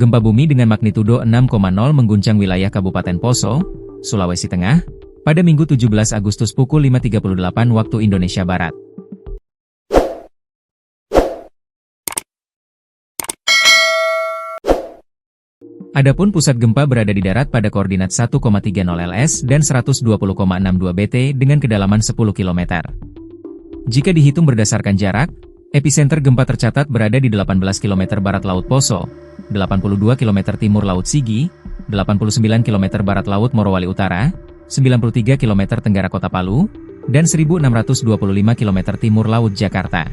Gempa bumi dengan magnitudo 6,0 mengguncang wilayah Kabupaten Poso, Sulawesi Tengah, pada Minggu 17 Agustus pukul 5.38 waktu Indonesia Barat. Adapun pusat gempa berada di darat pada koordinat 1,30 ls dan 120,62 bt dengan kedalaman 10 km. Jika dihitung berdasarkan jarak, epicenter gempa tercatat berada di 18 km barat Laut Poso, 82 km timur Laut Sigi, 89 km barat Laut Morowali Utara, 93 km tenggara Kota Palu, dan 1625 km timur Laut Jakarta.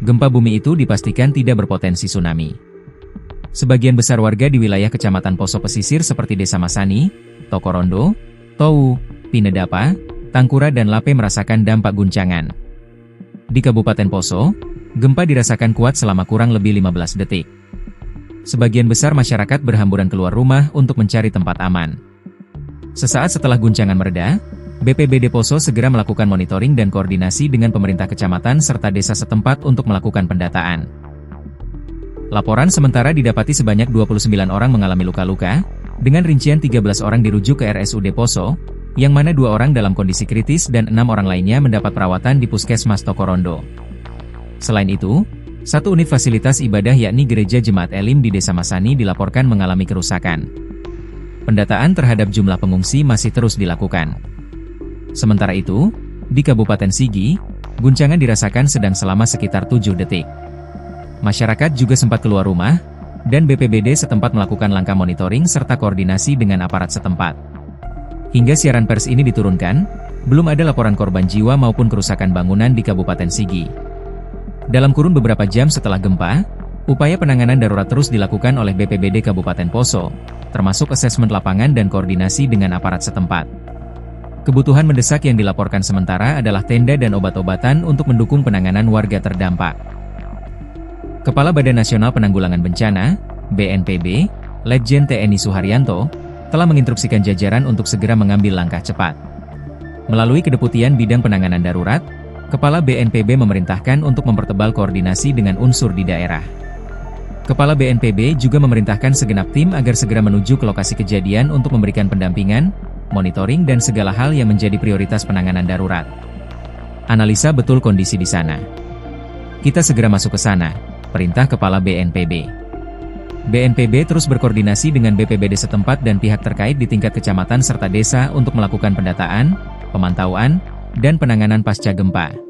Gempa bumi itu dipastikan tidak berpotensi tsunami. Sebagian besar warga di wilayah Kecamatan Poso Pesisir seperti Desa Masani, Tokorondo, Towu, Pinedapa, Tangkura dan Lape merasakan dampak guncangan. Di Kabupaten Poso, gempa dirasakan kuat selama kurang lebih 15 detik. Sebagian besar masyarakat berhamburan keluar rumah untuk mencari tempat aman. Sesaat setelah guncangan mereda, BPBD Poso segera melakukan monitoring dan koordinasi dengan pemerintah kecamatan serta desa setempat untuk melakukan pendataan. Laporan sementara didapati sebanyak 29 orang mengalami luka-luka, dengan rincian 13 orang dirujuk ke RSUD Poso, yang mana 2 orang dalam kondisi kritis dan 6 orang lainnya mendapat perawatan di Puskesmas Tokorondo. Selain itu, 1 unit fasilitas ibadah yakni Gereja Jemaat Elim di Desa Masani dilaporkan mengalami kerusakan. Pendataan terhadap jumlah pengungsi masih terus dilakukan. Sementara itu, di Kabupaten Sigi, guncangan dirasakan sedang selama sekitar 7 detik. Masyarakat juga sempat keluar rumah, dan BPBD setempat melakukan langkah monitoring serta koordinasi dengan aparat setempat. Hingga siaran pers ini diturunkan, belum ada laporan korban jiwa maupun kerusakan bangunan di Kabupaten Sigi. Dalam kurun beberapa jam setelah gempa, upaya penanganan darurat terus dilakukan oleh BPBD Kabupaten Poso, termasuk asesmen lapangan dan koordinasi dengan aparat setempat. Kebutuhan mendesak yang dilaporkan sementara adalah tenda dan obat-obatan untuk mendukung penanganan warga terdampak. Kepala Badan Nasional Penanggulangan Bencana, BNPB, Letjen TNI Suharyanto, telah menginstruksikan jajaran untuk segera mengambil langkah cepat. Melalui Kedeputian Bidang Penanganan Darurat, Kepala BNPB memerintahkan untuk mempertebal koordinasi dengan unsur di daerah. Kepala BNPB juga memerintahkan segenap tim agar segera menuju ke lokasi kejadian untuk memberikan pendampingan, monitoring dan segala hal yang menjadi prioritas penanganan darurat. Analisa betul kondisi di sana. Kita segera masuk ke sana. Perintah Kepala BNPB. BNPB terus berkoordinasi dengan BPBD setempat dan pihak terkait di tingkat kecamatan serta desa untuk melakukan pendataan, pemantauan, dan penanganan pasca gempa.